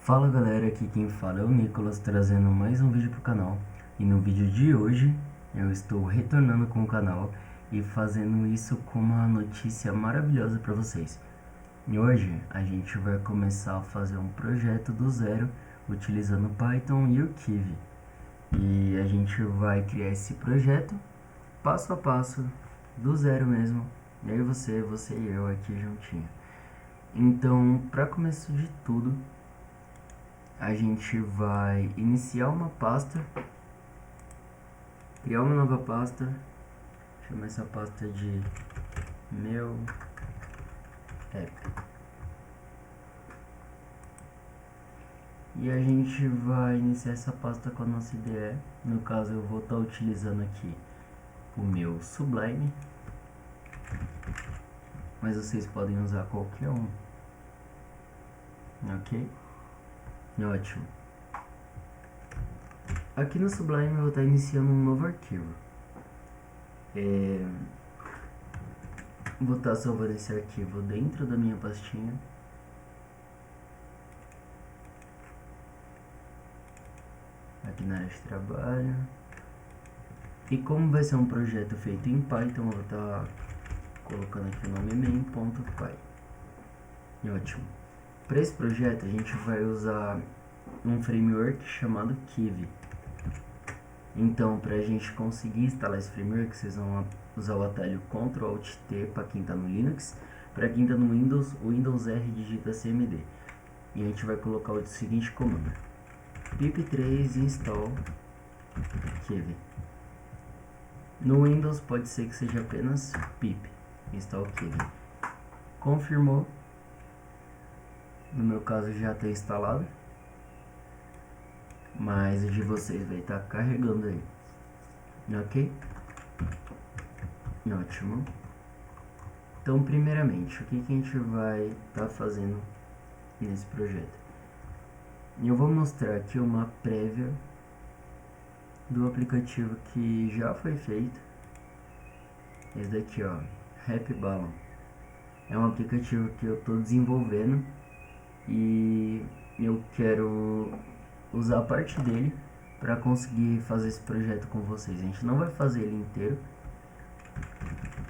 Fala galera, aqui quem fala é o Nicolas, trazendo mais um vídeo pro canal. E no vídeo de hoje eu estou retornando com o canal e fazendo isso com uma notícia maravilhosa para vocês. E hoje a gente vai começar a fazer um projeto do zero utilizando Python e o Kivy. E a gente vai criar esse projeto passo a passo, do zero mesmo. E aí você e eu aqui juntinho. Então, para começo de tudo, a gente vai iniciar uma pasta, criar uma nova pasta, chamar essa pasta de meu app. E a gente vai iniciar essa pasta com a nossa IDE. No caso eu vou estar utilizando aqui o meu Sublime, mas vocês podem usar qualquer um, ok? Ótimo. Aqui no Sublime eu vou estar iniciando um novo arquivo. Vou estar salvando esse arquivo dentro da minha pastinha. Aqui na área de trabalho. E como vai ser um projeto feito em Python, eu vou estar colocando aqui o nome main.py. Ótimo. Para esse projeto a gente vai usar um framework chamado Kivy. Então, para a gente conseguir instalar esse framework, vocês vão usar o atalho Ctrl Alt T para quem está no Linux. Para quem está no Windows, o Windows R digita cmd. E a gente vai colocar o seguinte comando: pip3 install Kivy. No Windows pode ser que seja apenas pip install Kivy. Confirmou. No meu caso já está instalado, mas o de vocês vai estar carregando aí, ok? Ótimo. Então, primeiramente, o que a gente vai estar fazendo nesse projeto? Eu vou mostrar aqui uma prévia do aplicativo que já foi feito. Esse daqui, ó, Happy Balloon. É um aplicativo que eu estou desenvolvendo e eu quero usar parte dele para conseguir fazer esse projeto com vocês. A gente não vai fazer ele inteiro,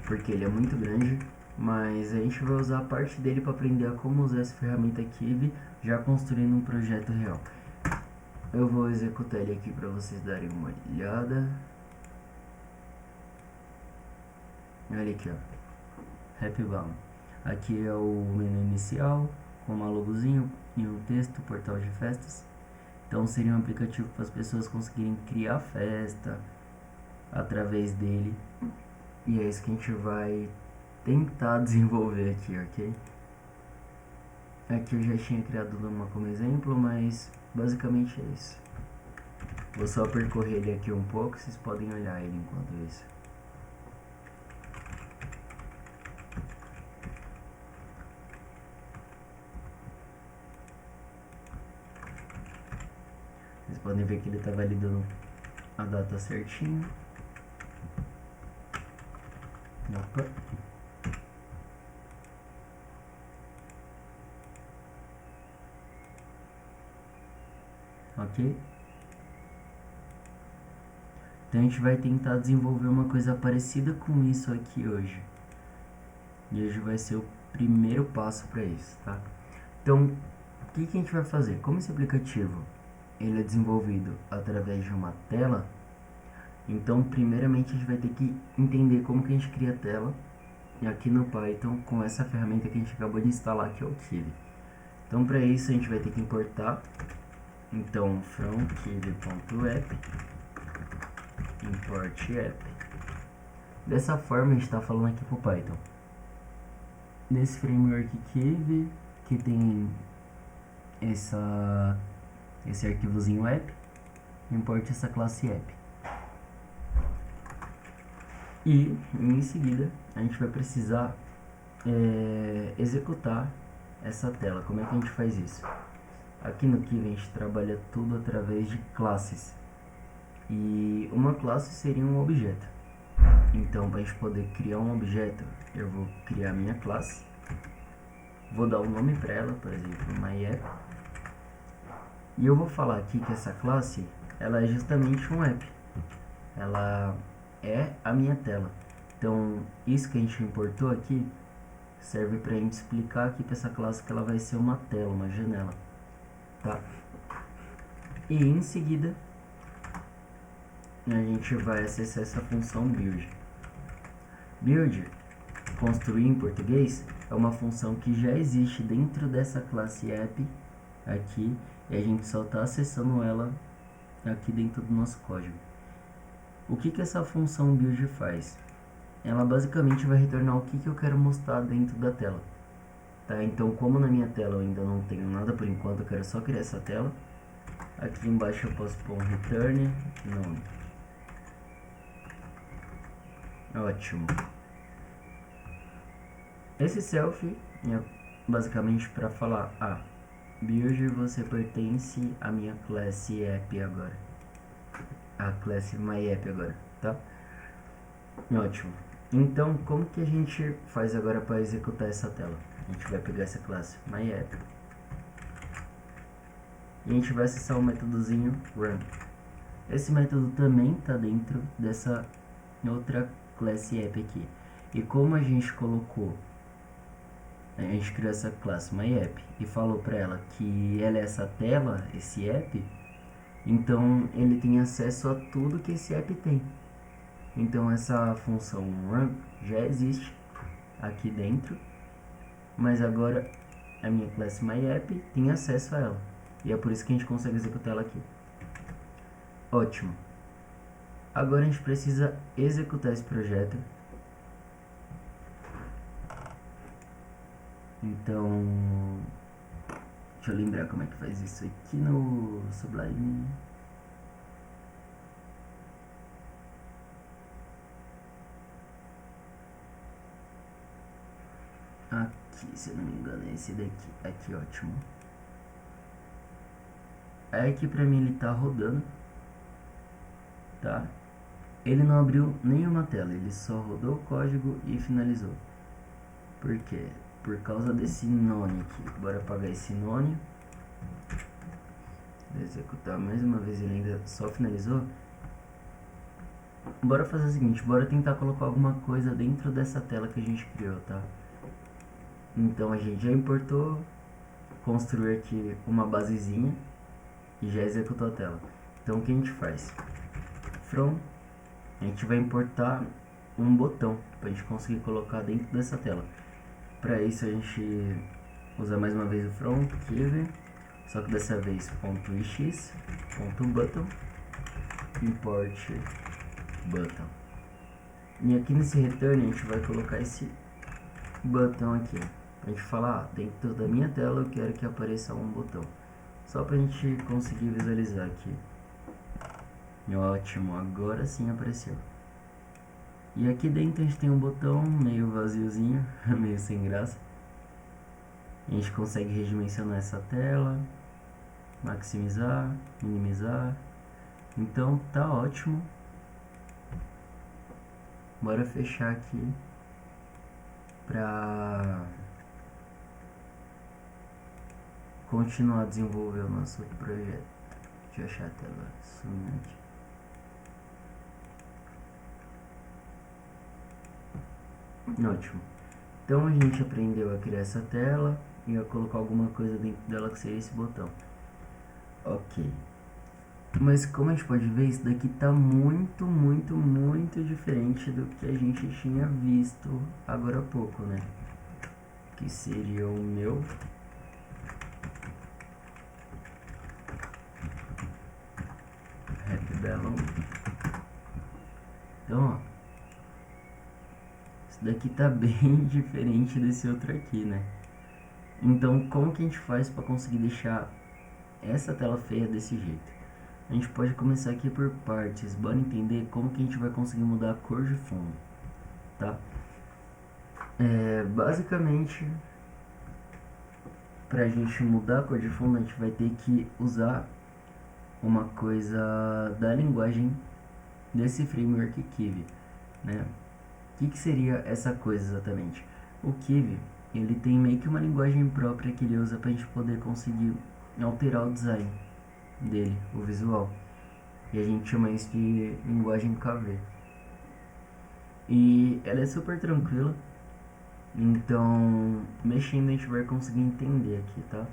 porque ele é muito grande, mas a gente vai usar parte dele para aprender a como usar essa ferramenta Kivy, já construindo um projeto real. Eu vou executar ele aqui para vocês darem uma olhada. Olha aqui, ó, Happy Balloon. Aqui é o menu inicial, com uma logozinho e um texto, portal de festas. Então seria um aplicativo para as pessoas conseguirem criar festa através dele. E é isso que a gente vai tentar desenvolver aqui, ok? Aqui eu já tinha criado uma como exemplo, mas basicamente é isso. Vou só percorrer ele aqui um pouco, vocês podem olhar ele enquanto isso. Vocês podem ver que ele está validando a data certinho. Opa. Ok? Então a gente vai tentar desenvolver uma coisa parecida com isso aqui hoje. E hoje vai ser o primeiro passo para isso, tá? Então, o que a gente vai fazer? Como esse aplicativo ele é desenvolvido através de uma tela, então primeiramente a gente vai ter que entender como que a gente cria a tela aqui no Python com essa ferramenta que a gente acabou de instalar, que é o Kivy. Então para isso a gente vai ter que importar, então from kivy.app import app. Dessa forma a gente está falando aqui para o Python: nesse framework Kivy que tem esse arquivozinho app, importe essa classe app. E em seguida a gente vai precisar executar essa tela. Como é que a gente faz isso? Aqui no Kivy a gente trabalha tudo através de classes, e uma classe seria um objeto. Então, para a gente poder criar um objeto, eu vou criar a minha classe, vou dar um nome para ela, por exemplo, myApp. E eu vou falar aqui que essa classe, ela é justamente um app. Ela é a minha tela. Então, isso que a gente importou aqui serve para a gente explicar aqui para essa classe que ela vai ser uma tela, uma janela, tá? E em seguida, a gente vai acessar essa função build. Build, construir em português, é uma função que já existe dentro dessa classe app aqui, e a gente só está acessando ela aqui dentro do nosso código. O que essa função build faz? Ela basicamente vai retornar o que eu quero mostrar dentro da tela. Tá? Então, como na minha tela eu ainda não tenho nada por enquanto, eu quero só criar essa tela. Aqui embaixo eu posso pôr um return nome. Ótimo. Esse self é basicamente para falar, build, você pertence à minha classe app agora. A classe myApp agora, tá? Ótimo. Então, como que a gente faz agora para executar essa tela? A gente vai pegar essa classe myApp e a gente vai acessar o métodozinho run. Esse método também está dentro dessa outra classe app aqui. E como a gente colocou, a gente criou essa classe myApp e falou para ela que ela é essa tela, esse app, então ele tem acesso a tudo que esse app tem. Então essa função run já existe aqui dentro, mas agora a minha classe myApp tem acesso a ela. E é por isso que a gente consegue executar ela aqui. Ótimo. Agora a gente precisa executar esse projeto. Então, deixa eu lembrar como é que faz isso aqui no Sublime. Aqui, se eu não me engano, é esse daqui. Aqui, ótimo. Aí aqui pra mim ele tá rodando, tá? Ele não abriu nenhuma tela, ele só rodou o código e finalizou. Por quê? Por causa desse none aqui. Bora apagar esse none. Vou executar mais uma vez, ele ainda só finalizou. Bora fazer o seguinte, bora tentar colocar alguma coisa dentro dessa tela que a gente criou, tá? Então a gente já importou, construiu aqui uma basezinha e já executou a tela. Então o que a gente faz? From, a gente vai importar um botão para a gente conseguir colocar dentro dessa tela. Para isso a gente usa mais uma vez o from, give, só que dessa vez .ix, .button, import button. E aqui nesse return a gente vai colocar esse botão aqui. A gente fala, dentro da minha tela eu quero que apareça um botão. Só pra gente conseguir visualizar aqui. Ótimo, agora sim apareceu. E aqui dentro a gente tem um botão meio vaziozinho, meio sem graça. A gente consegue redimensionar essa tela, maximizar, minimizar. Então tá ótimo. Bora fechar aqui pra continuar a desenvolver o nosso projeto. Deixa eu achar a tela sumindo. Ótimo. Então a gente aprendeu a criar essa tela e a colocar alguma coisa dentro dela que seria esse botão. Ok. Mas como a gente pode ver, isso daqui tá muito diferente do que a gente tinha visto agora há pouco, né? Que seria o meu Happy Balloon. Então, ó, isso daqui tá bem diferente desse outro aqui, né? Então, como que a gente faz para conseguir deixar essa tela feia desse jeito? A gente pode começar aqui por partes, bora entender como que a gente vai conseguir mudar a cor de fundo, tá? Basicamente, pra gente mudar a cor de fundo, a gente vai ter que usar uma coisa da linguagem desse framework Kiwi, né? O que seria essa coisa exatamente? O Kiwi, ele tem meio que uma linguagem própria que ele usa pra gente poder conseguir alterar o design, dele, o visual. E a gente chama isso de linguagem KV. E ela é super tranquila, então mexendo a gente vai conseguir entender aqui, tá?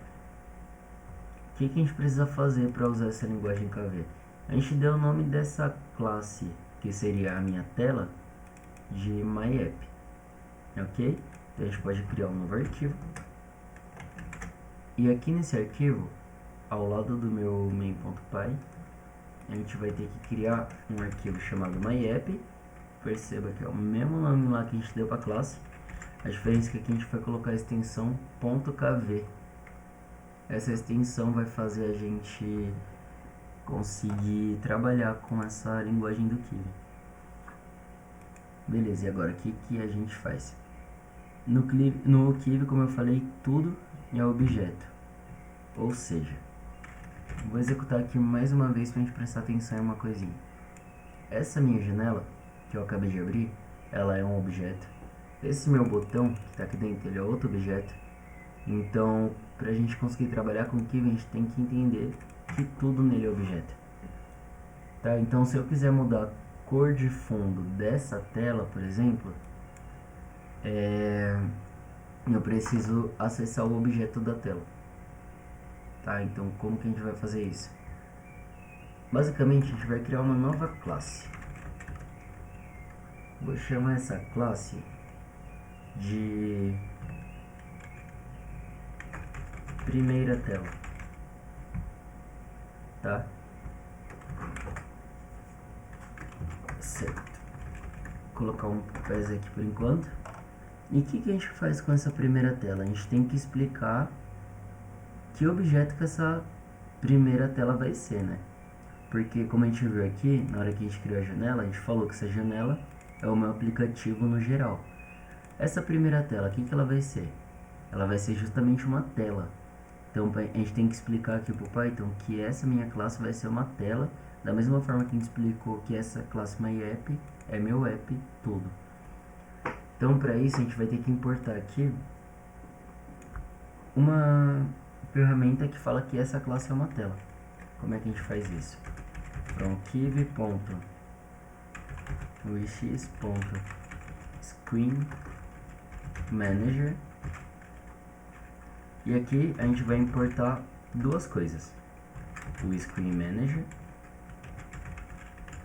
O que a gente precisa fazer para usar essa linguagem KV? A gente deu o nome dessa classe, que seria a minha tela, de MyApp, ok? Então a gente pode criar um novo arquivo. E aqui nesse arquivo, ao lado do meu main.py, a gente vai ter que criar um arquivo chamado MyApp. Perceba que é o mesmo nome lá que a gente deu para a classe. A diferença é que aqui a gente vai colocar a extensão .kv. Essa extensão vai fazer a gente conseguir trabalhar com essa linguagem do Kivy. Beleza, e agora o que a gente faz? No Kivy, como eu falei, tudo é objeto. Ou seja, vou executar aqui mais uma vez para a gente prestar atenção em uma coisinha. Essa minha janela, que eu acabei de abrir, ela é um objeto. Esse meu botão, que está aqui dentro, ele é outro objeto. Então, para a gente conseguir trabalhar com o Kivy, a gente tem que entender que tudo nele é objeto. Tá? Então, se eu quiser mudar a cor de fundo dessa tela, por exemplo, eu preciso acessar o objeto da tela. Tá? Então, como que a gente vai fazer isso? Basicamente, a gente vai criar uma nova classe. Vou chamar essa classe de primeira tela, tá? Certo. Vou colocar um pés aqui por enquanto. E o que a gente faz com essa primeira tela? A gente tem que explicar que objeto que essa primeira tela vai ser, né? Porque como a gente viu aqui, na hora que a gente criou a janela, a gente falou que essa janela é o meu aplicativo no geral. Essa primeira tela, o que ela vai ser? Ela vai ser justamente uma tela. Então a gente tem que explicar aqui para o Python que essa minha classe vai ser uma tela, da mesma forma que a gente explicou que essa classe MyApp é meu app todo. Então para isso a gente vai ter que importar aqui uma ferramenta que fala que essa classe é uma tela. Como é que a gente faz isso? Então Kivy.wx.ScreenManager. E aqui a gente vai importar duas coisas, o Screen Manager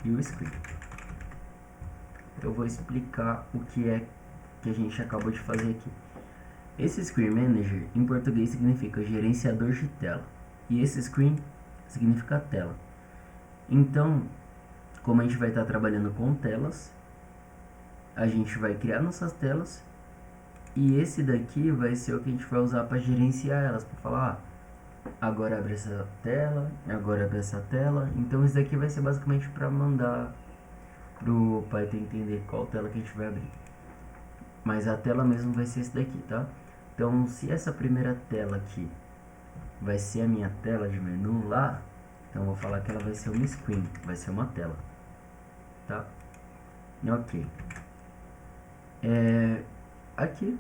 e o Screen. Eu vou explicar o que é que a gente acabou de fazer aqui. Esse Screen Manager em português significa gerenciador de tela e esse Screen significa tela. Então, como a gente vai estar trabalhando com telas, a gente vai criar nossas telas. E esse daqui vai ser o que a gente vai usar para gerenciar elas, para falar, agora abre essa tela, agora abre essa tela. Então isso daqui vai ser basicamente para mandar pro Python entender qual tela que a gente vai abrir. Mas a tela mesmo vai ser esse daqui, tá? Então se essa primeira tela aqui vai ser a minha tela de menu lá, então eu vou falar que ela vai ser uma screen, vai ser uma tela, tá? Ok. Aqui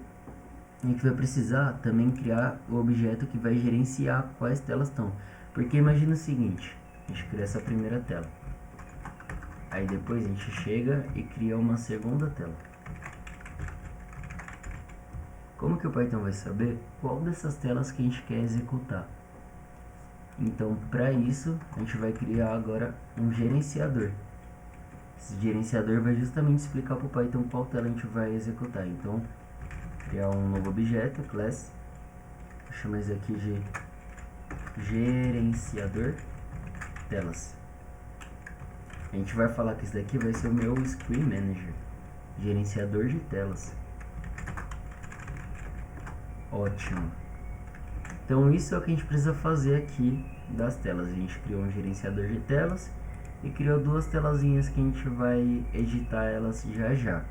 a gente vai precisar também criar o objeto que vai gerenciar quais telas estão. Porque imagina o seguinte, a gente cria essa primeira tela. Aí depois a gente chega e cria uma segunda tela. Como que o Python vai saber qual dessas telas que a gente quer executar? Então, para isso, a gente vai criar agora um gerenciador. Esse gerenciador vai justamente explicar para o Python qual tela a gente vai executar. Então, criar um novo objeto, class, vou chamar isso aqui de gerenciador telas. A gente vai falar que isso daqui vai ser o meu Screen Manager, gerenciador de telas. Ótimo. Então isso é o que a gente precisa fazer aqui das telas. A gente criou um gerenciador de telas e criou duas telazinhas que a gente vai editar elas já já.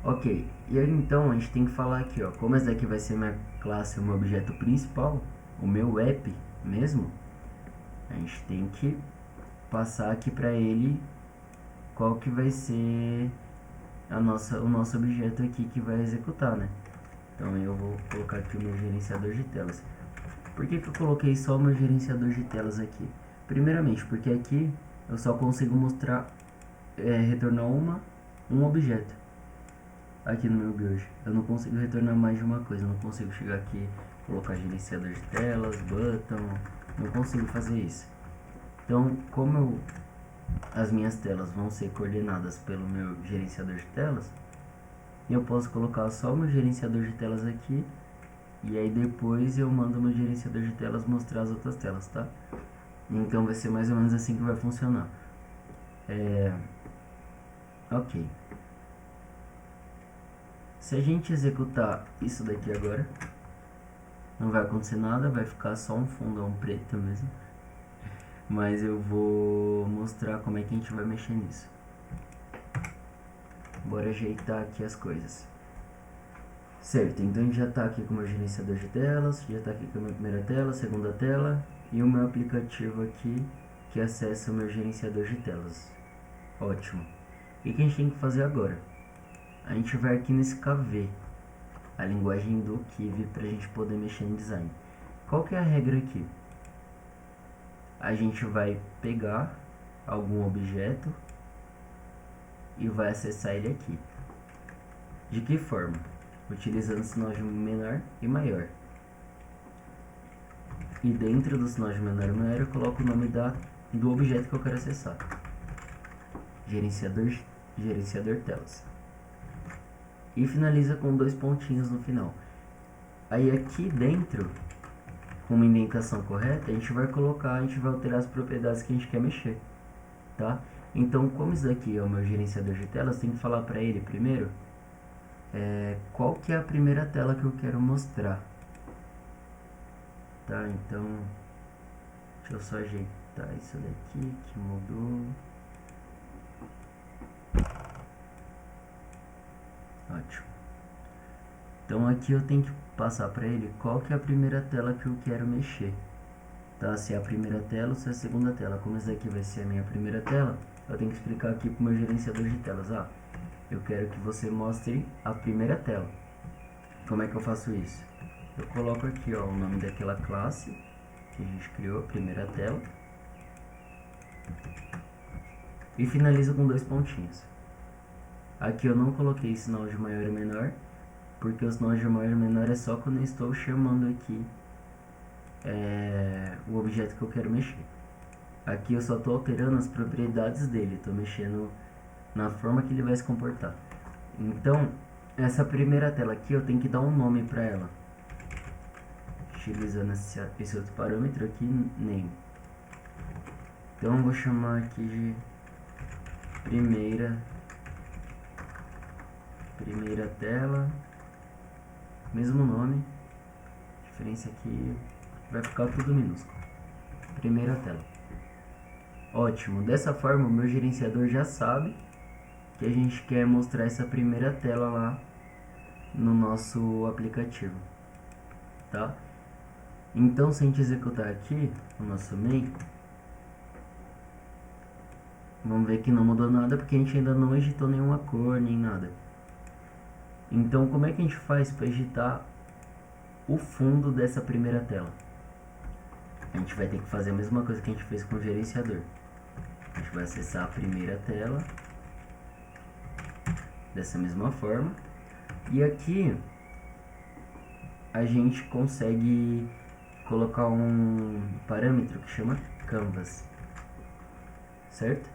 Ok, e aí então a gente tem que falar aqui, ó, como essa daqui vai ser minha classe, o meu objeto principal, o meu app mesmo, a gente tem que passar aqui para ele qual que vai ser o nosso objeto aqui que vai executar, né? Então eu vou colocar aqui o meu gerenciador de telas. Por que eu coloquei só o meu gerenciador de telas aqui? Primeiramente, porque aqui eu só consigo mostrar, retornar um objeto aqui no meu build. Eu não consigo retornar mais de uma coisa, eu não consigo chegar aqui, colocar gerenciador de telas, button, não consigo fazer isso. Então, como as minhas telas vão ser coordenadas pelo meu gerenciador de telas, eu posso colocar só o meu gerenciador de telas aqui, e aí depois eu mando o meu gerenciador de telas mostrar as outras telas, tá? Então vai ser mais ou menos assim que vai funcionar. Ok. Se a gente executar isso daqui agora, não vai acontecer nada, vai ficar só um fundão preto mesmo. Mas eu vou mostrar como é que a gente vai mexer nisso. Bora ajeitar aqui as coisas. Certo, então a gente já está aqui com o meu gerenciador de telas, já está aqui com a minha primeira tela, segunda tela e o meu aplicativo aqui que acessa o meu gerenciador de telas. Ótimo. E o que a gente tem que fazer agora? A gente vai aqui nesse KV, a linguagem do Kivy, para a gente poder mexer no design. Qual que é a regra aqui? A gente vai pegar algum objeto e vai acessar ele aqui. De que forma? Utilizando sinônimo menor e maior. E dentro do sinônimo menor e maior eu coloco o nome do objeto que eu quero acessar. Gerenciador telas. E finaliza com 2 pontinhos no final. Aí aqui dentro, com uma indentação correta, a gente vai alterar as propriedades que a gente quer mexer, tá? Então, como isso daqui é o meu gerenciador de telas, tem que falar para ele primeiro qual que é a primeira tela que eu quero mostrar, tá? Então, deixa eu só ajeitar isso daqui que mudou. Ótimo. Então aqui eu tenho que passar para ele qual que é a primeira tela que eu quero mexer, tá? Se é a primeira tela ou se é a segunda tela. Como essa aqui vai ser a minha primeira tela, eu tenho que explicar aqui para o meu gerenciador de telas. Eu quero que você mostre a primeira tela. Como é que eu faço isso? Eu coloco aqui o nome daquela classe que a gente criou, primeira tela, e finalizo com 2 pontinhos. Aqui eu não coloquei sinal de maior e menor, porque o sinal de maior e menor é só quando eu estou chamando aqui o objeto que eu quero mexer. Aqui eu só estou alterando as propriedades dele, estou mexendo na forma que ele vai se comportar. Então, essa primeira tela aqui eu tenho que dar um nome para ela, utilizando esse outro parâmetro aqui, name. Então eu vou chamar aqui de primeira tela, mesmo nome, diferença aqui vai ficar tudo minúsculo, primeira tela. Ótimo, dessa forma o meu gerenciador já sabe que a gente quer mostrar essa primeira tela lá no nosso aplicativo, tá? Então, se a gente executar aqui o nosso main, vamos ver que não mudou nada porque a gente ainda não editou nenhuma cor nem nada. Então, como é que a gente faz para editar o fundo dessa primeira tela? A gente vai ter que fazer a mesma coisa que a gente fez com o gerenciador. A gente vai acessar a primeira tela dessa mesma forma, e aqui a gente consegue colocar um parâmetro que chama canvas, certo?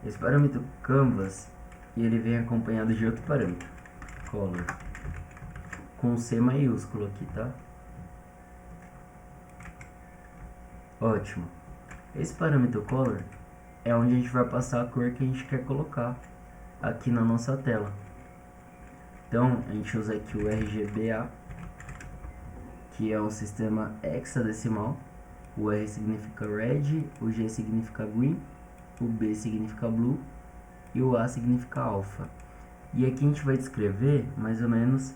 Esse parâmetro canvas, ele vem acompanhado de outro parâmetro, color, com C maiúsculo aqui, tá? Ótimo. Esse parâmetro color é onde a gente vai passar a cor que a gente quer colocar aqui na nossa tela. Então, a gente usa aqui o RGBA, que é um sistema hexadecimal. O R significa red, o G significa green, o B significa blue e o A significa alpha. E aqui a gente vai descrever mais ou menos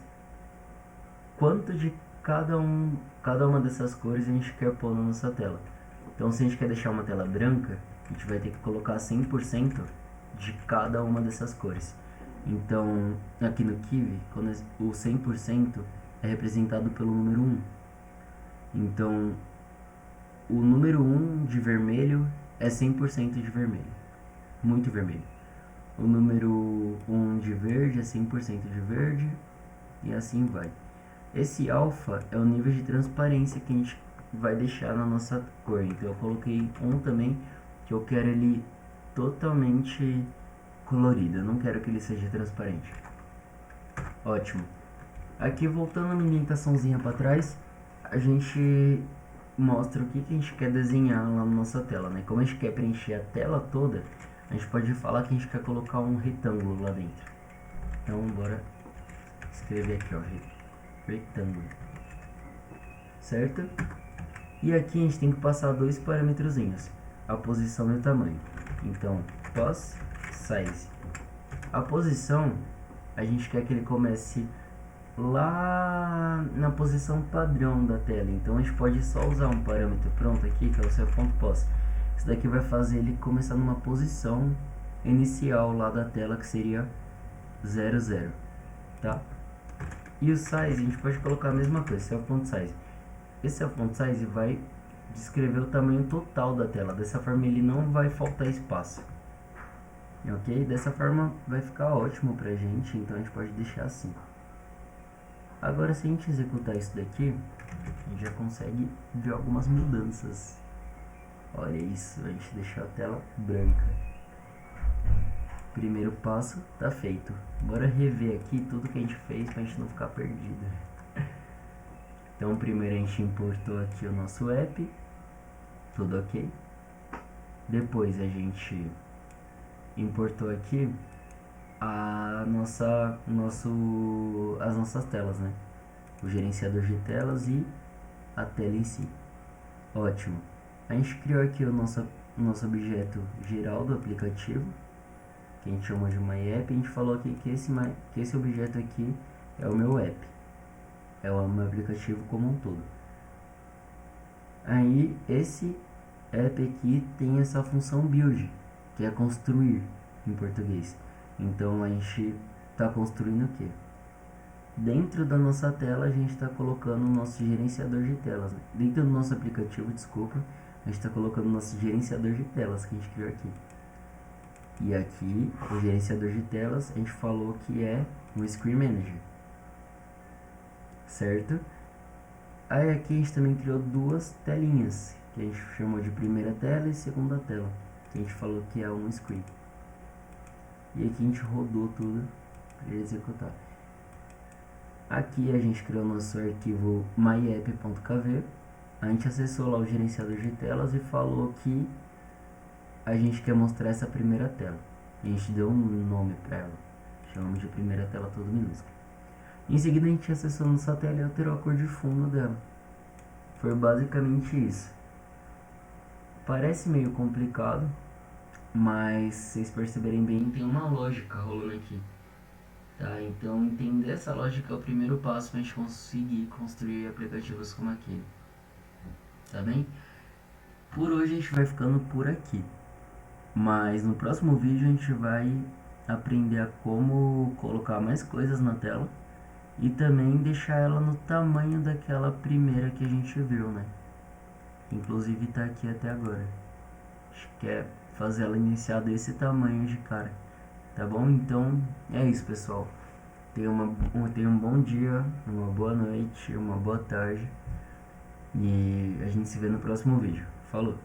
quanto de cada uma dessas cores a gente quer pôr na nossa tela. Então, se a gente quer deixar uma tela branca, a gente vai ter que colocar 100% de cada uma dessas cores. Então, aqui no Kivy, quando o 100% é representado pelo número 1. Então, o número 1 de vermelho é 100% de vermelho, muito vermelho. O número 1 de verde é 100% de verde, e assim vai. Esse alfa é o nível de transparência que a gente vai deixar na nossa cor. Então eu coloquei 1 também, que eu quero ele totalmente colorido, eu não quero que ele seja transparente. Ótimo. Aqui, voltando a minha indentaçãozinha para trás, a gente mostra o que a gente quer desenhar lá na nossa tela, né? Como a gente quer preencher a tela toda, a gente pode falar que a gente quer colocar um retângulo lá dentro. Então, bora escrever aqui, ó, retângulo, certo? E aqui a gente tem que passar dois parâmetrozinhos, a posição e o tamanho. Então, pos size. A posição, a gente quer que ele comece lá na posição padrão da tela. Então a gente pode só usar um parâmetro pronto aqui, que é o self.pos. Isso daqui vai fazer ele começar numa posição inicial lá da tela, que seria 0, 0, tá? E o size, a gente pode colocar a mesma coisa, self.size. Esse self.size vai descrever o tamanho total da tela, dessa forma ele não vai faltar espaço. Ok? Dessa forma vai ficar ótimo pra gente, então a gente pode deixar assim. Agora, se a gente executar isso daqui, a gente já consegue ver algumas mudanças. Olha isso, a gente deixou a tela branca. Primeiro passo tá feito. Bora rever aqui tudo que a gente fez pra gente não ficar perdido. Então, primeiro a gente importou aqui o nosso app, tudo ok. Depois a gente importou aqui as nossas telas, né? O gerenciador de telas e a tela em si. Ótimo. A gente criou aqui o nosso objeto geral do aplicativo, que a gente chamou de MyApp. A gente falou aqui que esse objeto aqui é o meu app, é o meu aplicativo como um todo. Aí esse app aqui tem essa função build, que é construir em português. Então a gente está construindo o quê? Dentro da nossa tela a gente está colocando o nosso gerenciador de telas, né? Dentro do nosso aplicativo, desculpa, a gente está colocando o nosso gerenciador de telas que a gente criou aqui. E aqui, o gerenciador de telas, a gente falou que é um Screen Manager, certo? Aí aqui a gente também criou duas telinhas, que a gente chamou de primeira tela e segunda tela, que a gente falou que é um screen. E aqui a gente rodou tudo para executar. Aqui a gente criou nosso arquivo myapp.kv. A gente acessou lá o gerenciador de telas e falou que a gente quer mostrar essa primeira tela. A gente deu um nome para ela, chamamos de primeira tela todo minúsculo. Em seguida a gente acessou nossa tela e alterou a cor de fundo dela. Foi basicamente isso. Parece meio complicado, mas se vocês perceberem bem, tem uma lógica rolando aqui. Tá, então entender essa lógica é o primeiro passo para a gente conseguir construir aplicativos como aquele. Tá bem? Por hoje a gente vai ficando por aqui. Mas no próximo vídeo a gente vai aprender a como colocar mais coisas na tela e também deixar ela no tamanho daquela primeira que a gente viu, né? Inclusive tá aqui até agora. A gente quer fazer ela iniciar desse tamanho de cara. Tá bom? Então é isso, pessoal. Tenha um bom dia, uma boa noite, uma boa tarde. E a gente se vê no próximo vídeo. Falou!